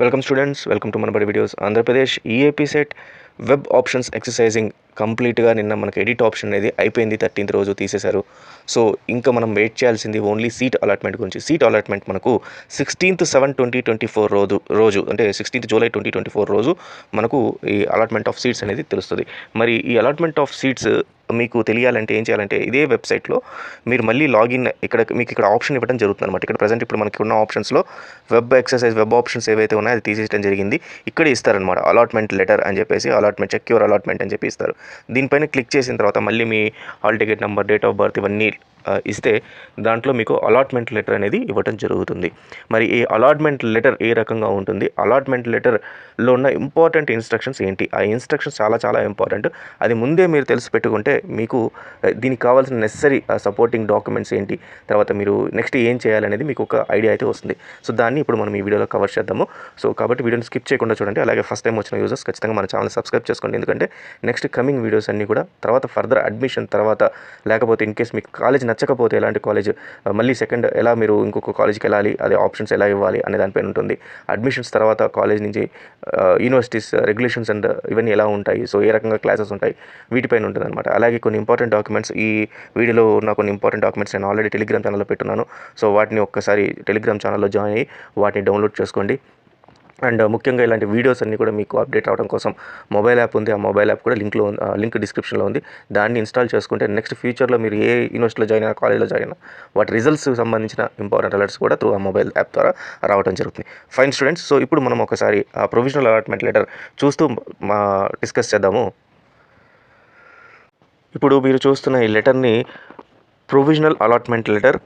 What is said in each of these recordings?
Welcome students, welcome to Manabadi videos. Andhra Pradesh EAP set web options exercising కంప్లీట్గా నిన్న మనకి edit option అనేది అయిపోయింది. 13th రోజు తీసేశారు. సో ఇంకా మనం వెయిట్ చేయాల్సింది ఓన్లీ సీట్ అలాట్మెంట్ గురించి. సీట్ అలాట్మెంట్ మనకు 16/7/2024 రోజు అంటే 16th జూలై 2024 రోజు మనకు ఈ అలాట్మెంట్ ఆఫ్ సీట్స్ అనేది తెలుస్తుంది. మరి ఈ అలాట్మెంట్ ఆఫ్ సీట్స్ మీకు తెలియాలంటే ఏం చేయాలంటే ఇదే వెబ్సైట్లో మీరు మళ్ళీ లాగిన్ మీకు ఇక్కడ ఆప్షన్ ఇవ్వడం జరుగుతుంది అనమాట. ఇక్కడ ప్రజెంట్ ఇప్పుడు మనకి ఉన్న ఆప్షన్స్లో వెబ్ ఆప్షన్స్ ఏవైతే ఉన్నాయో అది తీసేయడం జరిగింది. ఇక్కడే ఇస్తారనమాట అలాట్మెంట్ లెటర్ అని చెప్పేసి, అలాట్మెంట్ సెక్యూర్ అలాట్మెంట్ అని చెప్పి ఇస్తారు. దీనిపైన క్లిక్ చేసిన తర్వాత మళ్ళీ మీ hall ticket number, date of birth ఇవన్నీ ఇస్తే దాంట్లో మీకు అలాట్మెంట్ లెటర్ అనేది ఇవ్వడం జరుగుతుంది. మరి ఈ అలాట్మెంట్ లెటర్ ఏ రకంగా ఉంటుంది, అలాట్మెంట్ లెటర్లో ఉన్న ఇంపార్టెంట్ ఇన్స్ట్రక్షన్స్ ఏంటి, ఆ ఇన్స్ట్రక్షన్స్ చాలా చాలా ఇంపార్టెంట్. అది ముందే మీరు తెలిసి పెట్టుకుంటే మీకు దీనికి కావాల్సిన నెసరీ సపోర్టింగ్ డాక్యుమెంట్స్ ఏంటి, తర్వాత మీరు నెక్స్ట్ ఏం చేయాలనేది మీకు ఒక ఐడియా అయితే వస్తుంది. సో దాన్ని ఇప్పుడు మనం ఈ వీడియోలో కవర్ చేద్దాము. సో కాబట్టి వీడియోని స్కిప్ చేయకుండా చూడండి. అలాగే ఫస్ట్ టైం వచ్చిన యూజర్స్ ఖచ్చితంగా మన ఛానల్ సబ్స్క్రైబ్ చేసుకోండి. ఎందుకంటే నెక్స్ట్ కమింగ్ వీడియోస్ అన్నీ కూడా తర్వాత ఫర్దర్ అడ్మిషన్ తర్వాత, లేకపోతే ఇన్ కేస్ మీకు కాలేజ్ నచ్చకపోతే ఎలాంటి కాలేజ్ మళ్ళీ సెకండ్ ఎలా మీరు ఇంకొక కాలేజ్కి వెళ్ళాలి, అదే ఆప్షన్స్ ఎలా ఇవ్వాలి అనే దానిపైన ఉంటుంది. అడ్మిషన్స్ తర్వాత కాలేజ్ నుంచి యూనివర్సిటీస్ రెగ్యులేషన్స్ అండ్ ఇవన్నీ ఎలా ఉంటాయి, సో ఏ రకంగా క్లాసెస్ ఉంటాయి, వీటిపైన ఉంటుంది అనమాట. అలాగే కొన్ని ఇంపార్టెంట్ డాక్యుమెంట్స్, ఈ వీడియోలో ఉన్న కొన్ని ఇంపార్టెంట్ డాక్యుమెంట్స్ నేను ఆల్రెడీ టెలిగ్రామ్ ఛానల్లో పెట్టున్నాను. సో వాటిని ఒక్కసారి టెలిగ్రామ్ ఛానల్లో జాయిన్ అయ్యి వాటిని డౌన్లోడ్ చేసుకోండి. అండ్ ముఖ్యంగా ఇలాంటి వీడియోస్ అన్నీ కూడా మీకు అప్డేట్ అవ్వడం కోసం మొబైల్ యాప్ ఉంది. ఆ మొబైల్ యాప్ కూడా లింక్ డిస్క్రిప్షన్లో ఉంది. దాన్ని ఇన్స్టాల్ చేసుకుంటే నెక్స్ట్ ఫ్యూచర్లో మీరు ఏ యూనివర్సిటీలో జాయిన్ అయినా, కాలేజ్లో జాయిన్ అయినా వాటి రిజల్ట్స్ సంబంధించిన ఇంపార్టెంట్ అలర్ట్స్ కూడా త్రూ ఆ మొబైల్ యాప్ ద్వారా రావడం జరుగుతుంది. ఫైన్ స్టూడెంట్స్, సో ఇప్పుడు మనం ఒకసారి ఆ ప్రొవిజనల్ అలాట్మెంట్ లెటర్ చూస్తూ డిస్కస్ చేద్దాము. ఇప్పుడు మీరు చూస్తున్న ఈ లెటర్ని ప్రొవిజనల్ అలాట్మెంట్ లెటర్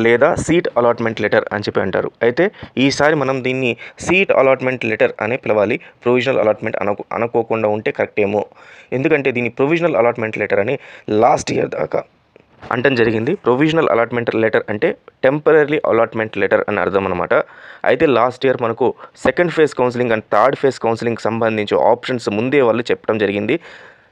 లేదా సీట్ అలాట్మెంట్ లెటర్ అని చెప్పి అంటారు. అయితే ఈసారి మనం దీన్ని సీట్ అలాట్మెంట్ లెటర్ అనే పిలవాలి. ప్రొవిజనల్ అలాట్మెంట్ అనుకోకుండా ఉంటే కరెక్ట్ ఏమో. ఎందుకంటే దీన్ని ప్రొవిజనల్ అలాట్మెంట్ లెటర్ అని లాస్ట్ ఇయర్ దాకా అంటం జరిగింది. ప్రొవిజనల్ అలాట్మెంట్ లెటర్ అంటే టెంపరీ అలాట్మెంట్ లెటర్ అని అర్థం అనమాట. అయితే లాస్ట్ ఇయర్ మనకు second phase counselling and third phase counselling సంబంధించి ఆప్షన్స్ ముందే వాళ్ళు చెప్పడం జరిగింది.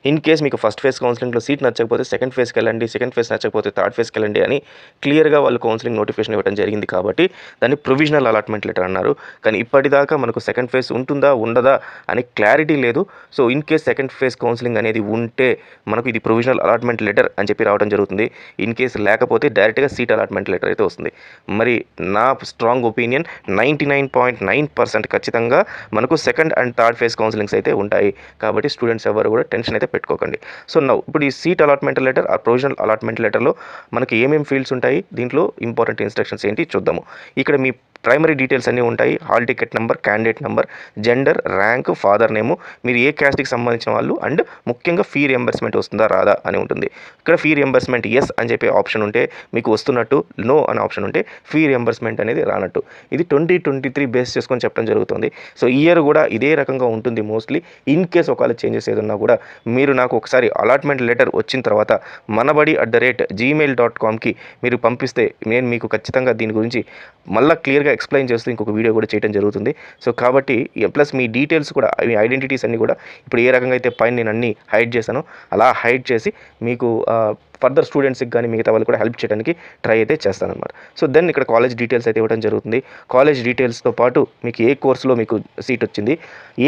ఇన్ కేస్ మీకు ఫస్ట్ ఫేజ్ కౌన్సిలింగ్లో సీట్ నచ్చకపోతే సెకండ్ ఫేజ్కి వెళ్ళండి, సెకండ్ ఫేజ్ నచ్చకపోతే థర్డ్ ఫేజ్కి వెళ్ళండి అని క్లియర్గా వాళ్ళు కౌన్సిలింగ్ నోటిఫికేషన్ ఇవ్వడం జరిగింది. కాబట్టి దాన్ని ప్రొవిజనల్ అలాట్మెంట్ లెటర్ అన్నారు. కానీ ఇప్పటిదాకా మనకు సెకండ్ ఫేజ్ ఉంటుందా ఉండదా అని క్లారిటీ లేదు. So in case second phase counselling అనేది ఉంటే మనకు ఇది ప్రొవిజనల్ అలాట్మెంట్ లెటర్ అని చెప్పి రావడం జరుగుతుంది. ఇన్ కేస్ లేకపోతే డైరెక్ట్గా సీట్ అలాట్మెంట్ లెటర్ అయితే వస్తుంది. మరి నా స్ట్రాంగ్ ఒపీనియన్ 99.9% ఖచ్చితంగా మనకు second and third phase counsellings అయితే ఉంటాయి. కాబట్టి స్టూడెంట్స్ ఎవరు కూడా టెన్షన్ అయితే పెట్టుకోకండి. సో ఇప్పుడు ఈ సీట్ అలాట్మెంట్ లెటర్, ఆ ప్రొవిజనల్ అలాట్మెంట్ లెటర్లో మనకి ఏమేమి ఫీల్డ్స్ ఉంటాయి, దీంట్లో ఇంపార్టెంట్ ఇన్స్ట్రక్షన్స్ ఏంటి చూద్దాము. ఇక్కడ మీ ప్రైమరీ డీటెయిల్స్ అన్నీ ఉంటాయి. Hall ticket number, candidate number, gender, rank, father name, మీరు ఏ క్యాస్ట్కి సంబంధించిన వాళ్ళు, అండ్ ముఖ్యంగా ఫీ రియంబర్స్మెంట్ వస్తుందా రాదా అని ఉంటుంది. ఇక్కడ ఫీ రియంబర్స్మెంట్ ఎస్ అని చెప్పే ఆప్షన్ ఉంటే మీకు వస్తున్నట్టు, నో అనే ఆప్షన్ ఉంటే ఫీ రియంబర్స్మెంట్ అనేది రానట్టు. ఇది 2023 బేస్ చేసుకొని చెప్పడం జరుగుతుంది. సో ఈ ఇయర్ కూడా ఇదే రకంగా ఉంటుంది మోస్ట్లీ. ఇన్ కేస్ ఒకవేళ చేంజెస్ ఏదన్నా కూడా మీరు నాకు ఒకసారి అలాట్మెంట్ లెటర్ వచ్చిన తర్వాత manabadi@gmail.comకి మీరు పంపిస్తే నేను మీకు ఖచ్చితంగా దీని గురించి మళ్ళీ క్లియర్గా ఎక్స్ప్లెయిన్ చేస్తూ ఇంకొక వీడియో కూడా చేయడం జరుగుతుంది. సో కాబట్టి ప్లస్ మీ డీటెయిల్స్ కూడా, మీ ఐడెంటిటీస్ అన్నీ కూడా ఇప్పుడు ఏ రకంగా అయితే పైన నేను అన్నీ హైడ్ చేశానో అలా హైడ్ చేసి మీకు ఫర్దర్ స్టూడెంట్స్కి కానీ మిగతా వాళ్ళు కూడా హెల్ప్ చేయడానికి ట్రై అయితే చేస్తానన్నమాట. సో దెన్ ఇక్కడ కాలేజ్ డీటెయిల్స్ అయితే ఇవ్వడం జరుగుతుంది. కాలేజ్ డీటెయిల్స్తో పాటు మీకు ఏ కోర్సులో మీకు సీట్ వచ్చింది,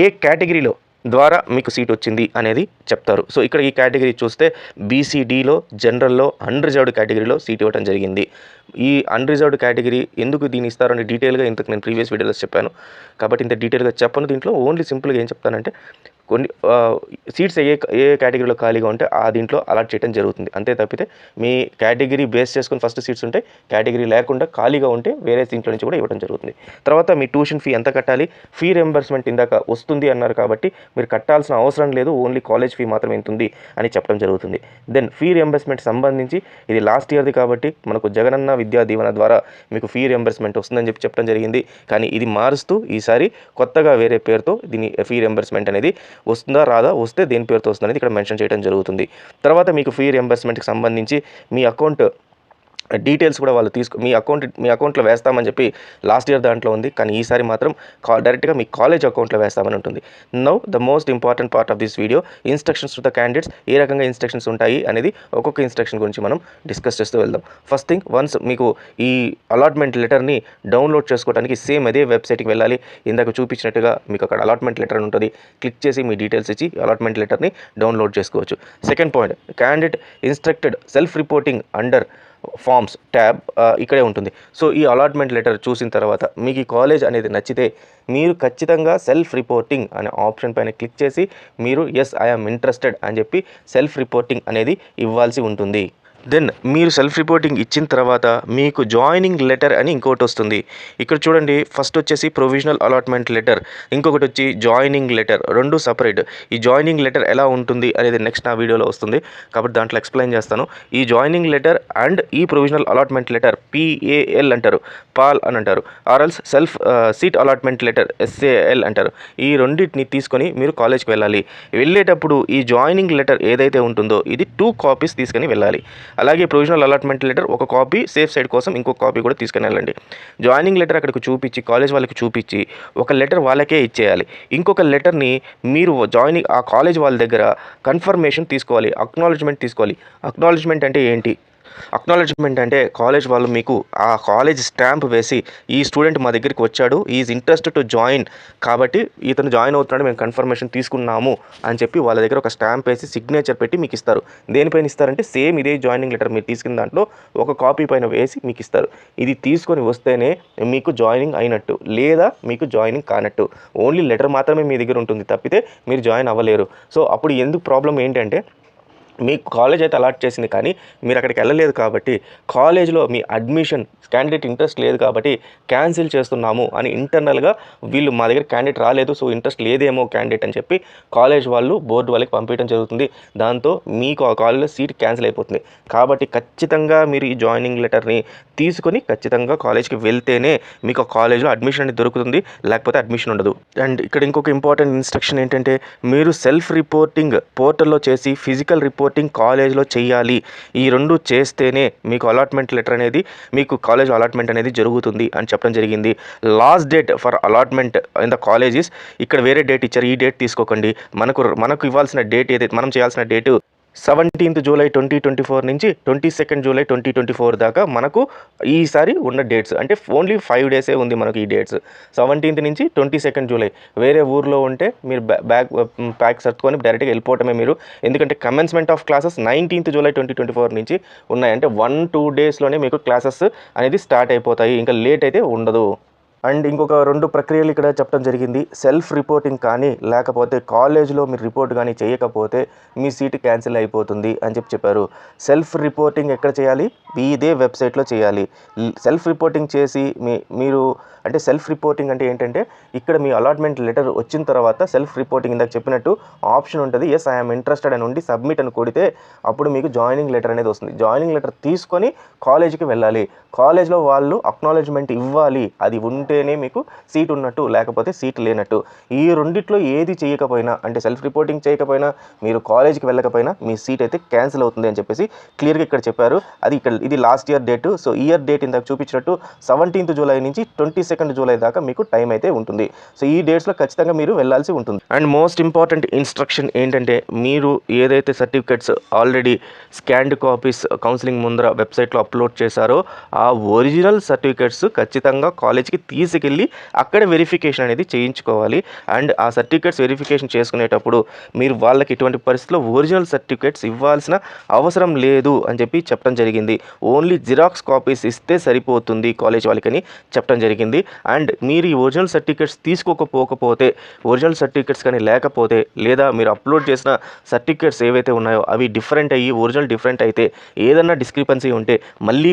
ఏ కేటగిరీలో ద్వారా మీకు సీట్ వచ్చింది అనేది చెప్తారు. సో ఇక్కడ ఈ కేటగిరీ చూస్తే బీసీడీలో, జనరల్లో, అన్రిజర్వ్డ్ కేటగిరీలో సీట్ ఇవ్వడం జరిగింది. ఈ అన్రిజర్వ్డ్ కేటగిరీ ఎందుకు దీన్ని ఇస్తారని డీటెయిల్గా ఇంతకు నేను ప్రీవియస్ వీడియోలో చెప్పాను. కాబట్టి ఇంత డీటెయిల్గా చెప్పను. దీంట్లో ఓన్లీ సింపుల్గా ఏం చెప్తానంటే కొన్ని సీట్స్ ఏ కేటగిరీలో ఖాళీగా ఉంటే ఆ దీంట్లో అలాట్ చేయడం జరుగుతుంది. అంతే తప్పితే మీ కేటగిరీ బేస్ చేసుకుని ఫస్ట్ సీట్స్ ఉంటే, కేటగిరీ లేకుండా ఖాళీగా ఉంటే వేరే సీట్ల నుంచి కూడా ఇవ్వడం జరుగుతుంది. తర్వాత మీ ట్యూషన్ ఫీ ఎంత కట్టాలి, ఫీ రియంబర్స్మెంట్ ఇందాక వస్తుంది అన్నారు కాబట్టి మీరు కట్టాల్సిన అవసరం లేదు, ఓన్లీ కాలేజ్ ఫీ మాత్రం ఎంత ఉంది అని చెప్పడం జరుగుతుంది. దెన్ ఫీ రియంబర్స్మెంట్ సంబంధించి ఇది లాస్ట్ ఇయర్ది కాబట్టి మనకు జగనన్న విద్యా దీవెన ద్వారా మీకు ఫీ రియంబర్స్మెంట్ వస్తుందని చెప్పడం జరిగింది. కానీ ఇది మారుస్తూ ఈసారి కొత్తగా వేరే పేరుతో దీని ఫీ రియంబర్స్మెంట్ అనేది వస్తుందా రాదా, వస్తే దేని పేరుతో వస్తుంది అనేది ఇక్కడ మెన్షన్ చేయడం జరుగుతుంది. తర్వాత మీకు ఫీ రియంబర్స్మెంట్కి సంబంధించి మీ అకౌంట్ డీటెయిల్స్ కూడా వాళ్ళు మీ అకౌంట్లో వేస్తామని చెప్పి లాస్ట్ ఇయర్ దాంట్లో ఉంది. కానీ ఈసారి మాత్రం డైరెక్ట్గా మీ కాలేజ్ అకౌంట్లో వేస్తామని ఉంటుంది. Now the most important part of this video, instructions to the candidates. ఏ రకంగా ఇన్స్ట్రక్షన్స్ ఉంటాయి అనేది ఒక్కొక్క ఇన్స్ట్రక్షన్ గురించి మనం డిస్కస్ చేస్తూ వెళ్దాం. ఫస్ట్ థింగ్, వన్స్ మీకు ఈ అలాట్మెంట్ లెటర్ని డౌన్లోడ్ చేసుకోవడానికి సేమ్ అదే వెబ్సైట్కి వెళ్ళాలి. ఇందాక చూపించినట్టుగా మీకు అక్కడ అలాట్మెంట్ లెటర్ అని ఉంటుంది. క్లిక్ చేసి మీ డీటెయిల్స్ ఇచ్చి అలాట్మెంట్ లెటర్ని డౌన్లోడ్ చేసుకోవచ్చు. Second point, candidate instructed self reporting under forms tab ఇక్కడే ఉంటుంది. సో ఈ అలాట్మెంట్ లెటర్ చూసిన తర్వాత మీకు ఈ కాలేజ్ అనేది నచ్చితే మీరు ఖచ్చితంగా సెల్ఫ్ రిపోర్టింగ్ అనే ఆప్షన్ పైన క్లిక్ చేసి మీరు ఎస్ ఐఎమ్ ఇంట్రెస్టెడ్ అని చెప్పి సెల్ఫ్ రిపోర్టింగ్ అనేది ఇవ్వాల్సి ఉంటుంది. దెన్ మీరు సెల్ఫ్ రిపోర్టింగ్ ఇచ్చిన తర్వాత మీకు జాయినింగ్ లెటర్ అని ఇంకోటి వస్తుంది. ఇక్కడ చూడండి, ఫస్ట్ వచ్చేసి ప్రొవిజనల్ అలాట్మెంట్ లెటర్, ఇంకొకటి వచ్చి జాయినింగ్ లెటర్, రెండు సపరేట్. ఈ జాయినింగ్ లెటర్ ఎలా ఉంటుంది అనేది నెక్స్ట్ నా వీడియోలో వస్తుంది కాబట్టి దాంట్లో ఎక్స్ప్లెయిన్ చేస్తాను. ఈ జాయినింగ్ లెటర్ అండ్ ఈ ప్రొవిజనల్ అలాట్మెంట్ లెటర్ PAL అంటారు, పాల్ అని అంటారు, or else self seat allotment letter SAL అంటారు. ఈ రెండింటిని తీసుకొని మీరు కాలేజ్కి వెళ్ళాలి. వెళ్ళేటప్పుడు ఈ జాయినింగ్ లెటర్ ఏదైతే ఉంటుందో ఇది 2 కాపీస్ తీసుకొని వెళ్ళాలి. అలాగే ప్రొవిజనల్ అలాట్మెంట్ లెటర్ ఒక కాపీ, సేఫ్ సైడ్ కోసం ఇంకొక కాపీ కూడా తీసుకుని వెళ్ళండి. జాయినింగ్ లెటర్ అక్కడికి చూపించి కాలేజ్ వాళ్ళకి చూపించి ఒక లెటర్ వాళ్ళకే ఇచ్చేయాలి. ఇంకొక లెటర్ని మీరు ఆ కాలేజ్ వాళ్ళ దగ్గర కన్ఫర్మేషన్ తీసుకోవాలి, అక్నాలెడ్జ్మెంట్ తీసుకోవాలి. అక్నాలెడ్జ్మెంట్ అంటే ఏంటి? అక్నాలెడ్జ్మెంట్ అంటే కాలేజ్ వాళ్ళు మీకు ఆ కాలేజ్ స్టాంప్ వేసి ఈ స్టూడెంట్ మా దగ్గరికి వచ్చాడు, ఈజ్ ఇంట్రెస్టెడ్ టు జాయిన్, కాబట్టి ఇతను జాయిన్ అవుతున్నాడు, మేము కన్ఫర్మేషన్ తీసుకున్నాము అని చెప్పి వాళ్ళ దగ్గర ఒక స్టాంప్ వేసి సిగ్నేచర్ పెట్టి మీకు ఇస్తారు. దేనిపైన ఇస్తారంటే సేమ్ ఇదే జాయినింగ్ లెటర్ మీరు తీసుకున్న దాంట్లో ఒక కాపీ పైన వేసి మీకు ఇస్తారు. ఇది తీసుకొని వస్తేనే మీకు జాయినింగ్ అయినట్టు, లేదా మీకు జాయినింగ్ కానట్టు. ఓన్లీ లెటర్ మాత్రమే మీ దగ్గర ఉంటుంది తప్పితే మీరు జాయిన్ అవ్వలేరు. సో అప్పుడు ఎందుకు ప్రాబ్లం ఏంటంటే, మీకు కాలేజ్ అయితే అలాట్ చేసింది కానీ మీరు అక్కడికి వెళ్ళలేదు కాబట్టి కాలేజ్లో మీ అడ్మిషన్ క్యాండిడేట్ ఇంట్రెస్ట్ లేదు కాబట్టి క్యాన్సిల్ చేస్తున్నాము అని ఇంటర్నల్గా వీళ్ళు మా దగ్గర క్యాండిడేట్ రాలేదు, సో ఇంట్రెస్ట్ లేదేమో క్యాండిడేట్ అని చెప్పి కాలేజ్ వాళ్ళు బోర్డు వాళ్ళకి పంపించడం జరుగుతుంది. దాంతో మీకు ఆ కాలేజ్లో సీట్ క్యాన్సిల్ అయిపోతుంది. కాబట్టి ఖచ్చితంగా మీరు ఈ జాయినింగ్ లెటర్ని తీసుకొని ఖచ్చితంగా కాలేజ్కి వెళ్తేనే మీకు ఆ కాలేజ్లో అడ్మిషన్ అనేది దొరుకుతుంది, లేకపోతే అడ్మిషన్ ఉండదు. అండ్ ఇక్కడ ఇంకొక ఇంపార్టెంట్ ఇన్స్ట్రక్షన్ ఏంటంటే, మీరు సెల్ఫ్ రిపోర్టింగ్ పోర్టల్లో చేసి ఫిజికల్ రిపోర్టింగ్ కాలేజ్లో చేయాలి. ఈ రెండు చేస్తేనే మీకు అలాట్మెంట్ లెటర్ అనేది, మీకు కాలేజ్ అలాట్మెంట్ అనేది జరుగుతుంది అని చెప్పడం జరిగింది. Last date for allotment in the colleges, ఇక్కడ వేరే డేట్ ఇచ్చారు, ఈ డేట్ తీసుకోకండి. మనకు ఇవ్వాల్సిన డేట్ ఏదైతే మనం చేయాల్సిన డేటు 17th July 2024 నుంచి 22nd July 2024 దాకా మనకు ఈసారి ఉన్న డేట్స్. అంటే ఓన్లీ 5 డేసే ఉంది మనకు ఈ డేట్స్, 17th నుంచి 22nd July. వేరే ఊర్లో ఉంటే మీరు ప్యాక్ సర్దుకొని డైరెక్ట్గా వెళ్ళిపోవటమే మీరు. ఎందుకంటే commencement of classes 19th July 2024 నుంచి ఉన్నాయంటే 1-2 డేస్లోనే మీకు క్లాసెస్ అనేది స్టార్ట్ అయిపోతాయి, ఇంకా లేట్ అయితే ఉండదు. అండ్ ఇంకొక 2 ప్రక్రియలు ఇక్కడ చెప్పడం జరిగింది. సెల్ఫ్ రిపోర్టింగ్ కానీ లేకపోతే కాలేజ్లో మీరు రిపోర్ట్ కానీ చేయకపోతే మీ సీటు క్యాన్సిల్ అయిపోతుంది అని చెప్పారు. సెల్ఫ్ రిపోర్టింగ్ ఎక్కడ చేయాలి? ఇదే వెబ్సైట్లో చేయాలి. సెల్ఫ్ రిపోర్టింగ్ చేసి మీరు అంటే సెల్ఫ్ రిపోర్టింగ్ అంటే ఏంటంటే, ఇక్కడ మీ అలాట్మెంట్ లెటర్ వచ్చిన తర్వాత సెల్ఫ్ రిపోర్టింగ్ ఇందాక చెప్పినట్టు ఆప్షన్ ఉంటుంది, ఎస్ ఐఎమ్ ఇంట్రెస్టెడ్ అని ఉండి సబ్మిట్ అని కొడితే అప్పుడు మీకు జాయినింగ్ లెటర్ అనేది వస్తుంది. జాయినింగ్ లెటర్ తీసుకొని కాలేజీకి వెళ్ళాలి. కాలేజ్లో వాళ్ళు అక్నాలెడ్జ్మెంట్ ఇవ్వాలి, అది ఉంటేనే మీకు సీట్ ఉన్నట్టు, లేకపోతే సీట్ లేనట్టు. ఈ రెండిట్లో ఏది చేయకపోయినా, అంటే సెల్ఫ్ రిపోర్టింగ్ చేయకపోయినా, మీరు కాలేజీకి వెళ్ళకపోయినా మీ సీట్ అయితే క్యాన్సిల్ అవుతుంది అని చెప్పేసి క్లియర్గా ఇక్కడ చెప్పారు. ఇది last year date. So year date ఇందాక చూపించినట్టు 17th July నుంచి 22nd July దాకా మీకు టైం అయితే ఉంటుంది. సో ఈ డేట్స్లో ఖచ్చితంగా మీరు వెళ్ళాల్సి ఉంటుంది. అండ్ మోస్ట్ ఇంపార్టెంట్ ఇన్స్ట్రక్షన్ ఏంటంటే, మీరు ఏదైతే certificates already scanned copies counselling ముందర వెబ్సైట్లో అప్లోడ్ చేశారో ఆ ఒరిజినల్ సర్టిఫికెట్స్ ఖచ్చితంగా కాలేజ్కి తీసుకెళ్ళి అక్కడ వెరిఫికేషన్ అనేది చేయించుకోవాలి. అండ్ ఆ సర్టిఫికెట్స్ వెరిఫికేషన్ చేసుకునేటప్పుడు మీరు వాళ్ళకి ఎటువంటి పరిస్థితుల్లో ఒరిజినల్ సర్టిఫికెట్స్ ఇవ్వాల్సిన అవసరం లేదు అని చెప్పడం జరిగింది. ఓన్లీ జిరాక్స్ కాపీస్ ఇస్తే సరిపోతుంది కాలేజ్ వాళ్ళకని చెప్పడం జరిగింది. అండ్ మీరు ఈ ఒరిజినల్ సర్టిఫికెట్స్ తీసుకోకపోతే, ఒరిజినల్ సర్టిఫికెట్స్ కానీ లేకపోతే, లేదా మీరు అప్లోడ్ చేసిన సర్టిఫికెట్స్ ఏవైతే ఉన్నాయో అవి డిఫరెంట్ అయ్యి ఒరిజినల్ డిఫరెంట్ అయితే, ఏదన్నా డిస్క్రిపెన్సీ ఉంటే మళ్ళీ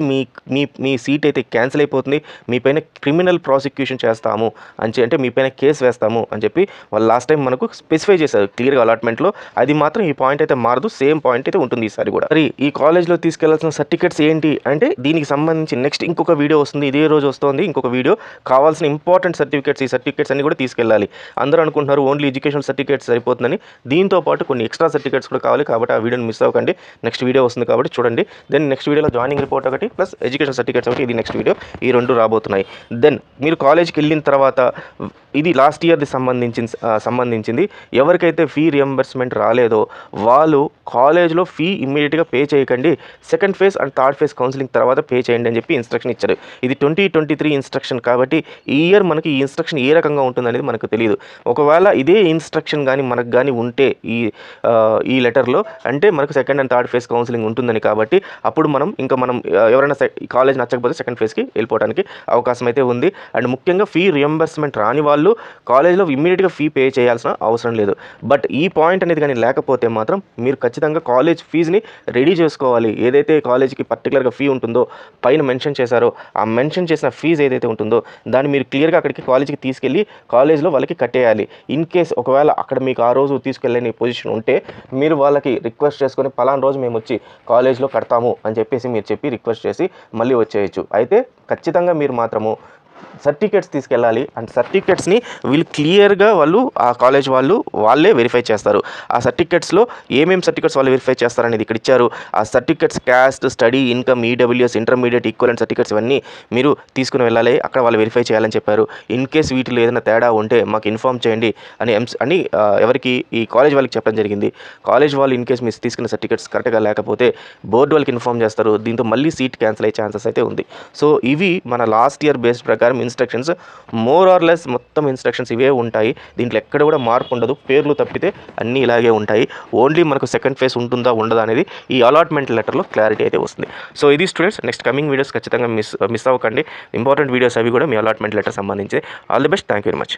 మీ సీట్ అయితే క్యాన్సిల్ అయిపోతుంది. మీ పైన క్రిమినల్ ప్రాసిక్యూషన్ చేస్తాము అంటే మీ పైన కేసు వేస్తాము అని చెప్పి వాళ్ళు లాస్ట్ టైం మనకు స్పెసిఫై చేశారు క్లియర్గా అలాట్మెంట్లో. అది మాత్రం ఈ పాయింట్ అయితే మారదు, సేమ్ పాయింట్ అయితే ఉంటుంది ఈసారి కూడా. మరి ఈ కాలేజ్లో తీసుకెళ్లాల్సిన సర్టిఫికేట్స్ ఏంటి అంటే దీనికి సంబంధించి నెక్స్ట్ ఇంకొక వీడియో వస్తుంది, ఇదే రోజు వస్తుంది ఇంకొక వీడియో. కావాల్సిన ఇంపార్టెంట్ సర్టిఫికేట్స్, ఈ సర్టిఫికేట్స్ అన్ని కూడా తీసుకెళ్ళాలి. అందరూ అనుకుంటున్నారు ఓన్లీ ఎడ్యుకేషన్ సర్టిఫికేట్స్ సరిపోతుందని, దీంతో పాటు కొన్ని ఎక్స్ట్రా సర్టిఫికేట్స్ కూడా కావాలి. కాబట్టి ఆ వీడియోని మిస్ అవ్వకండి, నెక్స్ట్ వీడియో వస్తుంది కాబట్టి చూడండి. దెన్ నెక్స్ట్ వీడియోలో జాయినింగ్ రిపోర్ట్ ఒకటి ప్లస్ ఎడ్యుకేషన్ సర్టిఫికేట్స్ ఒకటి, ఇది నెక్స్ట్ వీడియో, ఈ రెండు రాబోతున్నాయి. దెన్ మీరు కాలేజ్కి వెళ్ళిన తర్వాత ఇది లాస్ట్ ఇయర్ది సంబంధించింది ఎవరికైతే ఫీ రియంబర్స్మెంట్ రాలేదో వాళ్ళు కాలేజ్లో ఫీ ఇమ్మీడియట్గా పే చేయకండి, second phase and third phase counselling తర్వాత పే చేయండి అని చెప్పి ఇన్స్ట్రక్షన్ ఇచ్చారు. ఇది 2023 ఇన్స్ట్రక్షన్ కాబట్టి ఈ ఇయర్ మనకి ఈ ఇన్స్ట్రక్షన్ ఏ రకంగా ఉంటుందనేది మనకు తెలియదు. ఒకవేళ ఇదే ఇన్స్ట్రక్షన్ కానీ మనకు కానీ ఉంటే ఈ లెటర్లో అంటే మనకు second and third phase counselling ఉంటుందని, కాబట్టి అప్పుడు మనం ఎవరైనా కాలేజ్ నచ్చకపోతే సెకండ్ ఫేజ్కి వెళ్ళిపోవడానికి అవకాశం అయితే ఉంది. అండ్ ముఖ్యంగా ఫీ రియంబర్స్మెంట్ రాని వాళ్ళు కాలేజ్లో ఇమ్మీడియట్గా ఫీ పే చేయాల్సిన అవసరం లేదు. బట్ ఈ పాయింట్ అనేది కానీ లేకపోతే మాత్రం మీరు ఖచ్చితంగా కాలేజ్ ఫీజుని రెడీ చేసుకోవాలి. ఏదైతే కాలేజ్కి పర్టికులర్గా ఫీ ఉంటుందో పైన మెన్షన్ చేశారో ఆ మెన్షన్ చేసిన ఫీజు ఏదైతే ఉంటుందో దాన్ని మీరు క్లియర్గా అక్కడికి కాలేజ్కి తీసుకెళ్ళి కాలేజ్లో వాళ్ళకి కట్టేయాలి. ఇన్ కేస్ ఒకవేళ అక్కడ మీకు ఆ రోజు తీసుకెళ్ళని పొజిషన్ ఉంటే మీరు వాళ్ళకి రిక్వెస్ట్ చేసుకొని పలానా రోజు మేము వచ్చి కాలేజ్లో కడతాము అని చెప్పేసి మీరు చెప్పి రిక్వెస్ట్ చేసి మళ్ళీ వచ్చేయచ్చు. అయితే ఖచ్చితంగా మీరు మాత్రము సర్టిఫికేట్స్ తీసుకెళ్ళాలి. అండ్ సర్టిఫికేట్స్ని వీళ్ళు క్లియర్గా ఆ కాలేజ్ వాళ్ళే వెరిఫై చేస్తారు. ఆ సర్టిఫికేట్స్లో ఏమేమి సర్టిఫికేట్స్ వాళ్ళు వెరిఫై చేస్తారనేది ఇక్కడ ఇచ్చారు. ఆ certificates caste, study, income, EWS, intermediate, equivalent certificates ఇవన్నీ మీరు తీసుకుని వెళ్ళాలి, అక్కడ వాళ్ళు వెరిఫై చేయాలని చెప్పారు. ఇన్ కేస్ వీటిలో ఏదైనా తేడా ఉంటే మాకు ఇన్ఫామ్ చేయండి అని ఎవరికి ఈ కాలేజ్ వాళ్ళకి చెప్పడం జరిగింది. కాలేజ్ వాళ్ళు ఇన్ కేస్ మీరు తీసుకున్న సర్టిఫికేట్స్ కరెక్ట్గా లేకపోతే బోర్డు వాళ్ళకి ఇన్ఫామ్ చేస్తారు. దీంతో మళ్ళీ సీట్ క్యాన్సిల్ అయ్యే ఛాన్సెస్ అయితే ఉంది. సో ఇవి మన లాస్ట్ ఇయర్ బేస్డ్ ప్రకారం ఇన్స్ట్రక్షన్స్, మోర్ ఆర్ లెస్ మొత్తం ఇన్స్ట్రక్షన్స్ ఇవే ఉంటాయి. దీంట్లో ఎక్కడ కూడా మార్పు ఉండదు, పేర్లు తప్పితే అన్నీ ఇలాగే ఉంటాయి. ఓన్లీ మనకు సెకండ్ ఫేజ్ ఉంటుందా ఉండదా అనేది ఈ అలాట్మెంట్ లెటర్లో క్లారిటీ అయితే వస్తుంది. సో ఇది స్టూడెంట్స్, నెక్స్ట్ కమింగ్ వీడియోస్ ఖచ్చితంగా మిస్ అవ్వకండి. ఇంపార్టెంట్ వీడియోస్ అవి కూడా మీ అలాట్మెంట్ లెటర్ సంబంధించి. All the best, thank you very much.